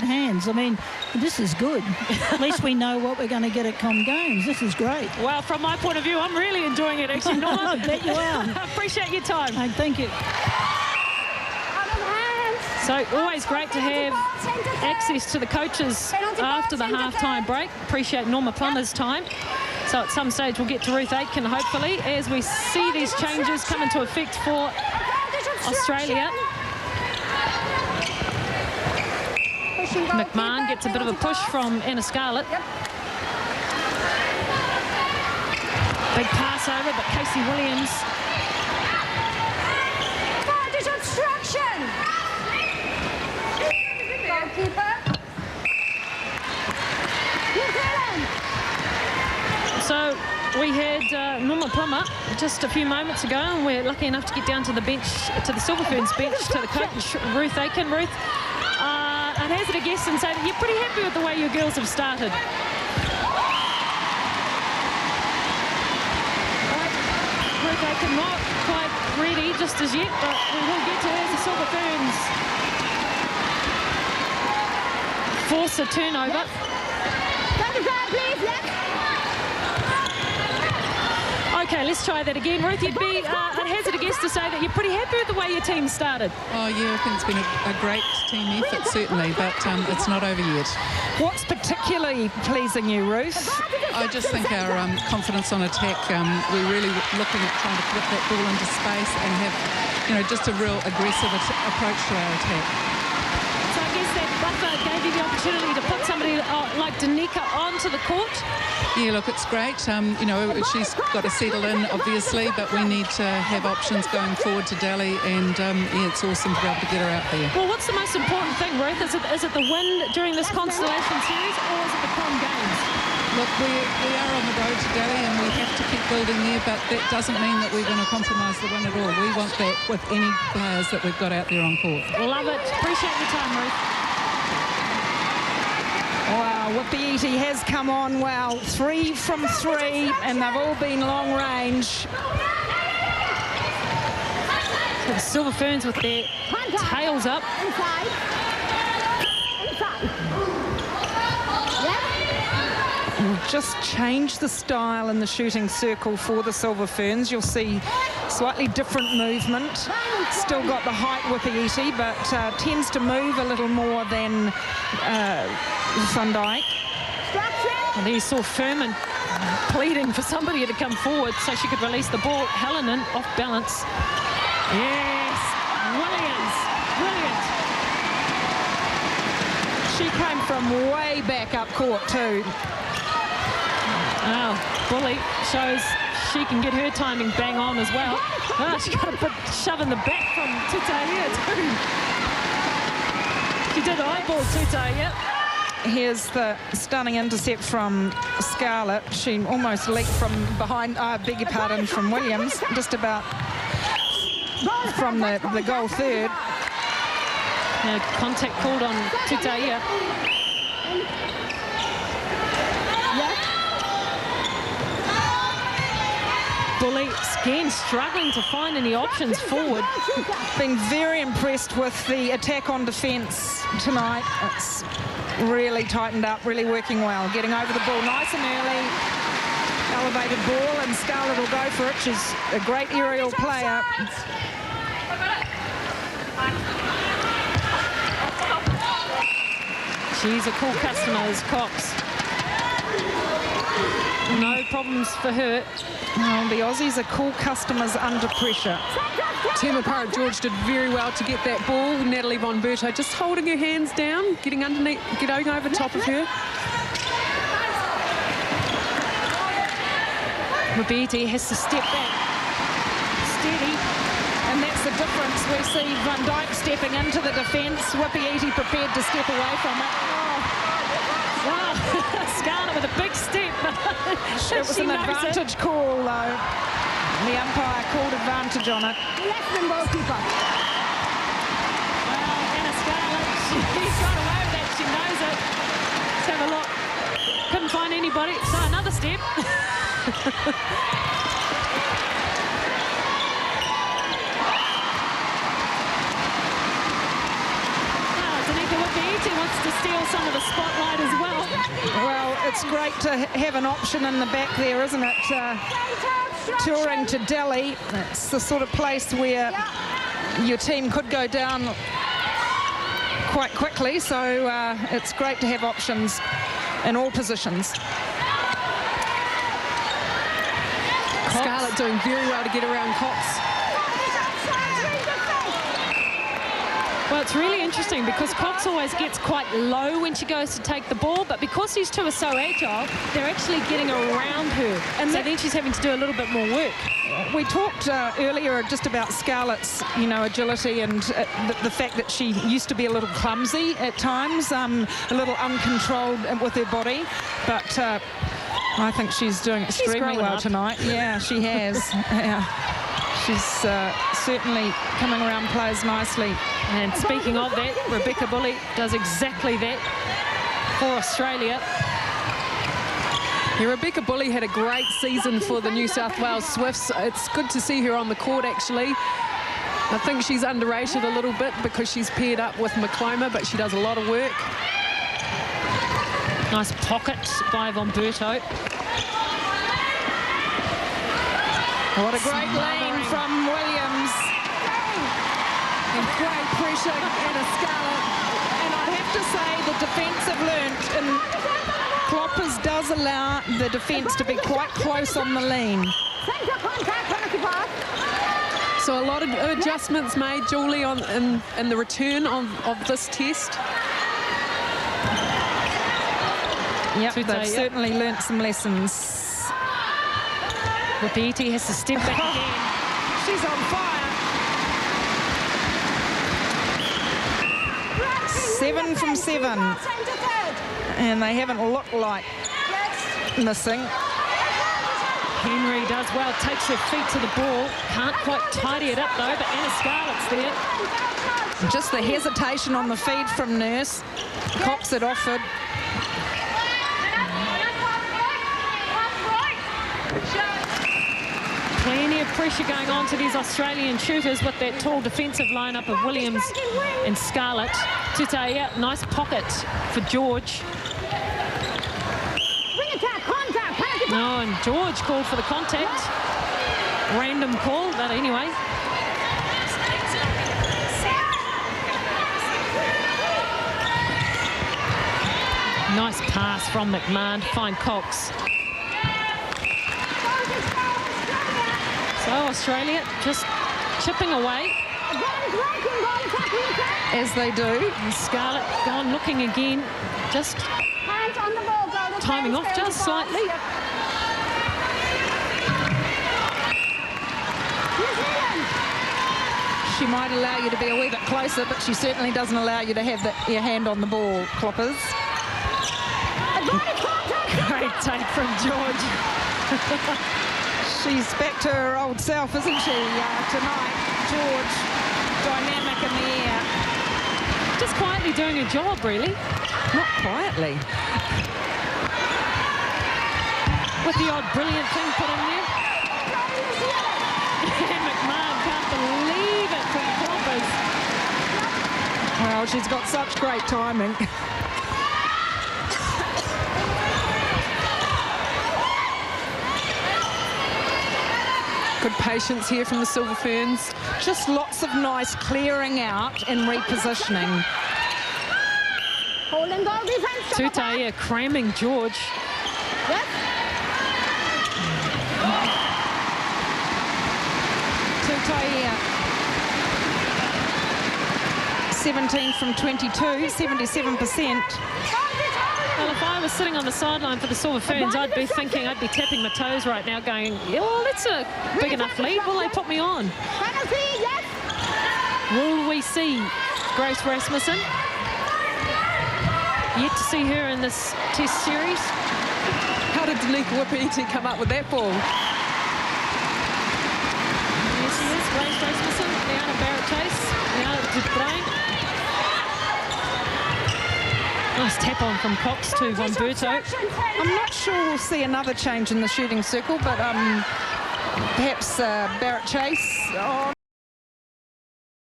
delicate hands. I mean, this is good. At least we know what we're going to get at Com Games. This is great. Well, from my point of view, I'm really enjoying it, actually, Norma. I bet you are. Appreciate your time. Thank you. So always great to have access to the coaches after the half-time break. Appreciate Norma Plummer's time. So at some stage we'll get to Ruth Aitken, hopefully, as we see these changes come into effect for Australia. McMahon gets a bit of a push from Anna Scarlett. Big pass over, but Casey Williams. So we had Norma Plummer just a few moments ago, and we're lucky enough to get down to the bench, to the Silver Ferns bench, to the coach, Ruth Aitken. Ruth, I'd hazard a guess and say that you're pretty happy with the way your girls have started. Ruth Aitken not quite ready just as yet, but we will get to her as the Silver Ferns force a turnover. Okay, let's try that again. Ruth, you'd be, I'd hazard a guess to say that you're pretty happy with the way your team started. Oh, yeah, I think it's been a great team effort, certainly, but it's not over yet. What's particularly pleasing you, Ruth? I just think our confidence on attack, we're really looking at trying to put that ball into space and have, you know, just a real aggressive approach to our attack. So I guess that buffer gave you the opportunity to put somebody like Danica onto the court. Yeah, look, it's great. You know, she's got to settle in, obviously, but we need to have options going forward to Delhi, and yeah, it's awesome to be able to get her out there. Well, what's the most important thing, Ruth? Is it the win during this Constellation Series, or is it the Com Games? Look, we are on the road to Delhi, and we have to keep building there, but that doesn't mean that we're going to compromise the win at all. We want that with any players that we've got out there on court. Love it. Appreciate your time, Ruth. Wow, Whippy Eaty has come on well. 3 from 3, and they've all been long range. So the Silver Ferns with their tails up. We've just changed the style in the shooting circle for the Silver Ferns. You'll see slightly different movement. Still got the height Whippy Eaty, but tends to move a little more than Van Dyke. And there you saw Furman pleading for somebody to come forward so she could release the ball. Hallinan off balance. Yes, Williams, brilliant. She came from way back up court too. Oh, Bully shows she can get her timing bang on as well. Oh, she got a bit shove in the back from Tutaya too. She did eyeball Tutaya. Here's the stunning intercept from Scarlett. She almost leaked from behind, beg your pardon, from Williams, just about from the goal third. Contact called on Tutaya. Bully again struggling to find any options forward. Been very impressed with the attack on defence tonight. It's really tightened up, really working well. Getting over the ball nice and early. Elevated ball, and Scarlett will go for it. She's a great aerial player. She's a cool customer, is Cox. No problems for her. Well, the Aussies are cool customers under pressure. Tema Parrott-George did very well to get that ball. Natalie Von Berto just holding her hands down, getting underneath, getting over top of her. Roberti has to step back. Steady. And that's the difference. We see Van Dyke stepping into the defence. Whippy Eaty prepared to step away from it. Wow, Scarlett with a big step. It was an advantage call, though. The umpire called advantage on it. Well, Anna Scarlett, she's got away with that. She knows it. Let's have a look. Couldn't find anybody. So another step. Danica Whippy Eaty wants to steal some of the spotlight as well. Well, it's great to have an option in the back there, isn't it? Touring to Delhi, it's the sort of place where your team could go down quite quickly, so it's great to have options in all positions. Scarlett doing very well to get around Cox. Well, it's really interesting because Cox always gets quite low when she goes to take the ball, but because these two are so agile, they're actually getting around her. And so then she's having to do a little bit more work. We talked earlier just about Scarlett's, agility and the fact that she used to be a little clumsy at times, a little uncontrolled with her body, but I think she's doing extremely well tonight. Yeah, she has. Yeah. She's certainly coming around players nicely. And speaking of that, Rebecca Bully does exactly that for Australia. Yeah, Rebecca Bully had a great season for the New South Wales Swifts. It's good to see her on the court, actually. I think she's underrated a little bit because she's paired up with McCloma, but she does a lot of work. Nice pocket by Von-Berto. What a great lane from Williams. And great pressure and a Scarlett. And I have to say the defence have learnt, and Kloppers does allow the defence to be quite close on the lean. So a lot of adjustments made, Julie, in the return of this test. Yep, they've certainly learnt some lessons. Wapiti has to step back again. She's on fire. 7 from 7. And they haven't looked like missing. Henry does well, takes her feet to the ball. Can't quite tidy it up, though, but Anna Scarlett's there. Just the hesitation on the feed from Nurse. Cox had offered. Plenty of pressure going on to these Australian shooters with that tall defensive lineup of Williams and Scarlett. Tutaya, nice pocket for George. No, and George called for the contact. Random call, but anyway. Nice pass from McMahon to find Cox. So Australia just chipping away. As they do. And Scarlett gone looking again, just timing off just slightly. She might allow you to be a wee bit closer, but she certainly doesn't allow you to have your hand on the ball, Kloppers. Great take from George. She's back to her old self, isn't she, tonight? George, dynamic in the air. Just quietly doing her job, really. Not quietly. With the odd brilliant thing put in there. And McMahon can't believe it from Kloppers. Well, she's got such great timing. Good patience here from the Silver Ferns. Just lots of nice clearing out and repositioning. Tutaya cramming George. Tutaya. 17 from 22, 77%. Well, if I was sitting on the sideline for the Silver Ferns, I'd be thinking, I'd be tapping my toes right now going, yeah, well, that's a big enough lead. Will they put me on? Will we see Grace Rasmussen? Yet to see her in this test series. How did Danica Wapiti come up with that ball? There she is, Grace Rasmussen, Liana Barrett-Chase, Liana Dubrain. Nice tap on from Cox to Von-Berto. I'm not sure we'll see another change in the shooting circle, but perhaps Barrett-Chase on.